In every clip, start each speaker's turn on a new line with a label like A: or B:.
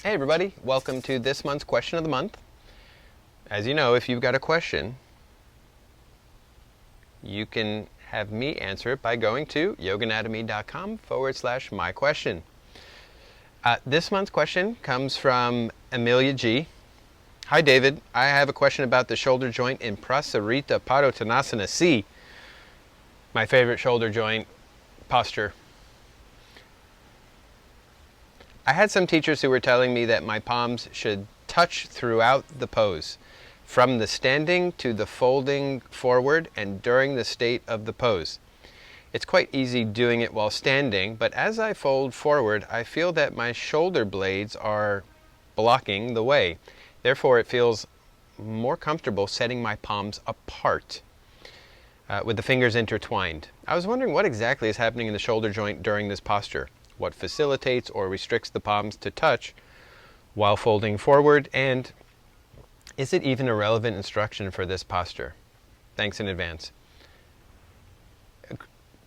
A: Hey everybody, welcome to this month's question of the month. As you know, if you've got a question, you can have me answer it by going to yoganatomy.com/myquestion. This month's question comes from Amelia G. Hi David, I have a question about the shoulder joint in prasarita padottanasana C. My favorite shoulder joint posture. I had some teachers who were telling me that my palms should touch throughout the pose, from the standing to the folding forward and during the state of the pose. It's quite easy doing it while standing, but as I fold forward, I feel that my shoulder blades are blocking the way. Therefore, it feels more comfortable setting my palms apart with the fingers intertwined. I was wondering what exactly is happening in the shoulder joint during this posture. What facilitates or restricts the palms to touch while folding forward, and is it even a relevant instruction for this posture? Thanks in advance.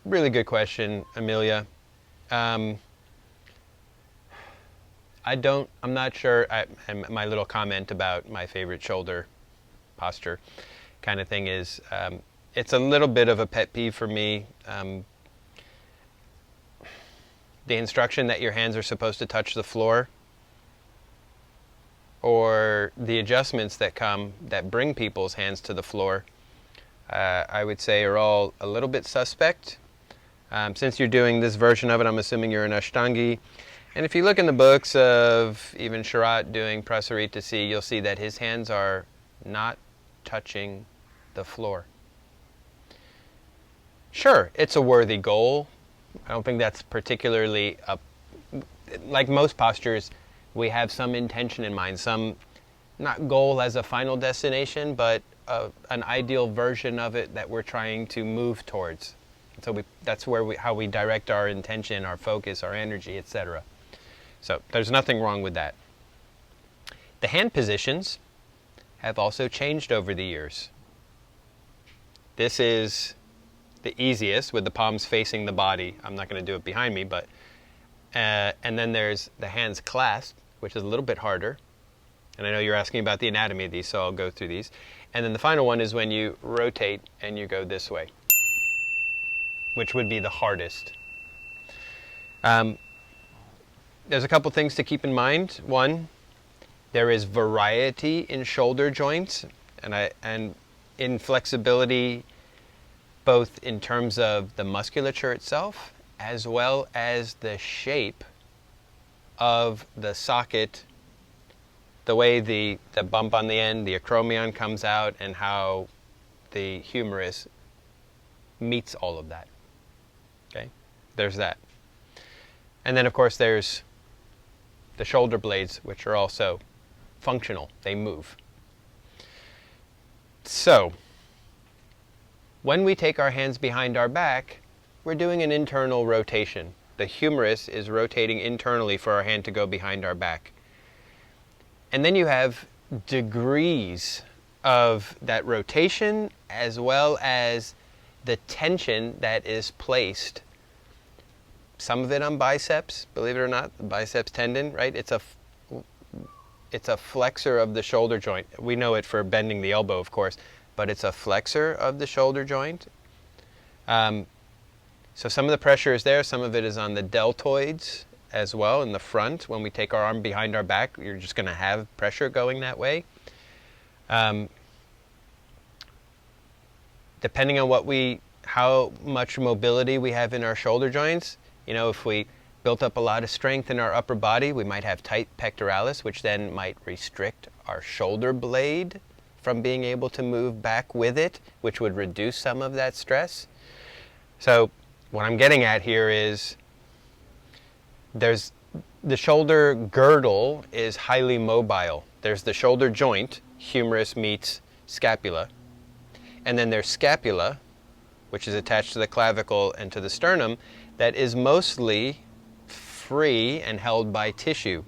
A: Really good question, Amelia. I'm not sure, and my little comment about my favorite shoulder posture kind of thing is, it's a little bit of a pet peeve for me. The instruction that your hands are supposed to touch the floor, or the adjustments that bring people's hands to the floor, I would say are all a little bit suspect. Since you're doing this version of it, I'm assuming you're an Ashtangi. And if you look in the books of even Sharat doing prasarita C, you'll see that his hands are not touching the floor. Sure, it's a worthy goal. I don't think that's particularly, like most postures, we have some intention in mind, some, not goal as a final destination, but an ideal version of it that we're trying to move towards. So that's how we direct our intention, our focus, our energy, etc. So there's nothing wrong with that. The hand positions have also changed over the years. This is the easiest, with the palms facing the body. I'm not going to do it behind me, but and then there's the hands clasped, which is a little bit harder. And I know you're asking about the anatomy of these, so I'll go through these. And then the final one is when you rotate and you go this way, which would be the hardest. There's a couple things to keep in mind. One, there is variety in shoulder joints and in flexibility, both in terms of the musculature itself, as well as the shape of the socket, the way the bump on the end, the acromion comes out, and how the humerus meets all of that. Okay, there's that. And then of course there's the shoulder blades, which are also functional, they move. So, when we take our hands behind our back, we're doing an internal rotation. The humerus is rotating internally for our hand to go behind our back. And then you have degrees of that rotation, as well as the tension that is placed. Some of it on biceps, believe it or not, the biceps tendon, right? It's a flexor of the shoulder joint. We know it for bending the elbow, of course, but it's a flexor of the shoulder joint. So some of the pressure is there, some of it is on the deltoids as well in the front. When we take our arm behind our back, you're just going to have pressure going that way. Depending on how much mobility we have in our shoulder joints, if we built up a lot of strength in our upper body, we might have tight pectoralis, which then might restrict our shoulder blade from being able to move back with it, which would reduce some of that stress. So what I'm getting at here is there's the shoulder girdle is highly mobile. There's the shoulder joint, humerus meets scapula, and then there's scapula, which is attached to the clavicle and to the sternum, that is mostly free and held by tissue.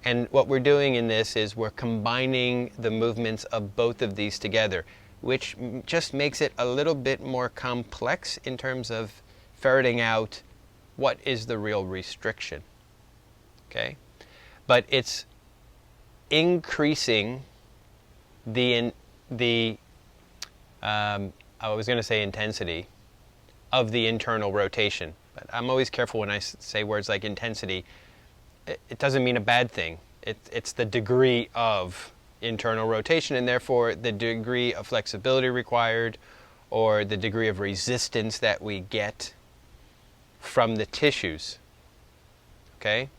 A: And what we're doing in this is we're combining the movements of both of these together, which just makes it a little bit more complex in terms of ferreting out what is the real restriction. Okay? But it's increasing I was going to say intensity of the internal rotation. But I'm always careful when I say words like intensity. It doesn't mean a bad thing. It's the degree of internal rotation, and therefore the degree of flexibility required, or the degree of resistance that we get from the tissues. Okay?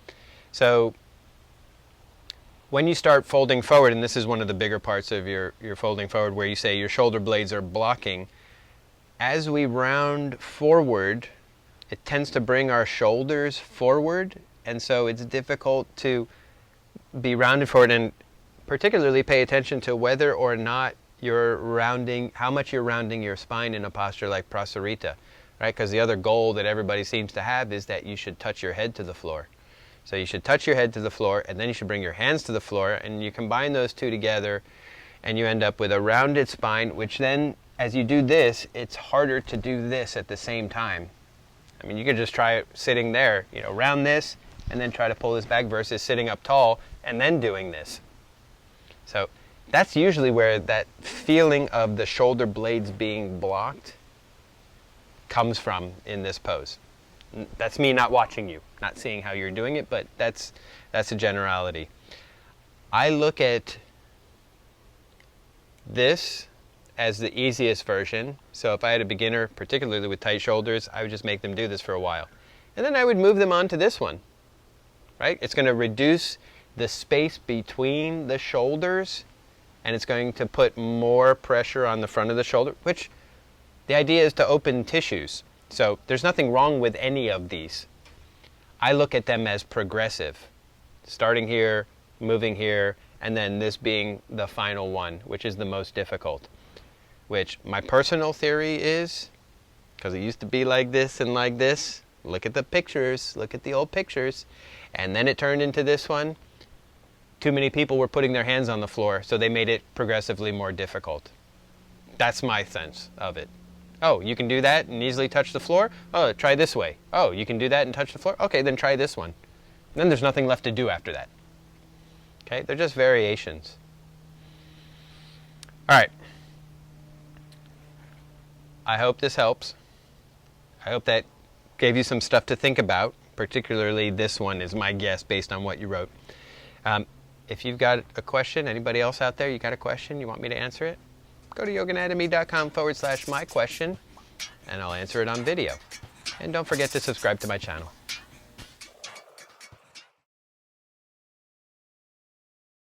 A: So when you start folding forward, and this is one of the bigger parts of your folding forward where you say your shoulder blades are blocking, as we round forward, it tends to bring our shoulders forward, and so it's difficult to be rounded forward, and particularly pay attention to whether or not you're rounding, how much you're rounding your spine in a posture like prasarita, right? Because the other goal that everybody seems to have is that you should touch your head to the floor. So you should touch your head to the floor, and then you should bring your hands to the floor, and you combine those two together, and you end up with a rounded spine, which then, as you do this, it's harder to do this at the same time. I mean, you could just try it sitting there, you know, round this, and then try to pull this back versus sitting up tall, and then doing this. So that's usually where that feeling of the shoulder blades being blocked comes from in this pose. That's me not watching you, not seeing how you're doing it, but that's a generality. I look at this as the easiest version. So if I had a beginner, particularly with tight shoulders, I would just make them do this for a while. And then I would move them on to this one, right? It's going to reduce the space between the shoulders, and it's going to put more pressure on the front of the shoulder, which the idea is to open tissues. So there's nothing wrong with any of these. I look at them as progressive, starting here, moving here, and then this being the final one, which is the most difficult. Which my personal theory is, because it used to be like this and like this, look at the pictures, look at the old pictures, and then it turned into this one. Too many people were putting their hands on the floor, so they made it progressively more difficult. That's my sense of it. Oh, you can do that and easily touch the floor? Oh, try this way. Oh, you can do that and touch the floor? Okay, then try this one. And then there's nothing left to do after that. Okay, they're just variations. All right. I hope this helps. I hope that gave you some stuff to think about. Particularly this one is my guess based on what you wrote. If you've got a question, anybody else out there, you got a question, you want me to answer it? Go to yoganatomy.com/my question, and I'll answer it on video. And don't forget to subscribe to my channel.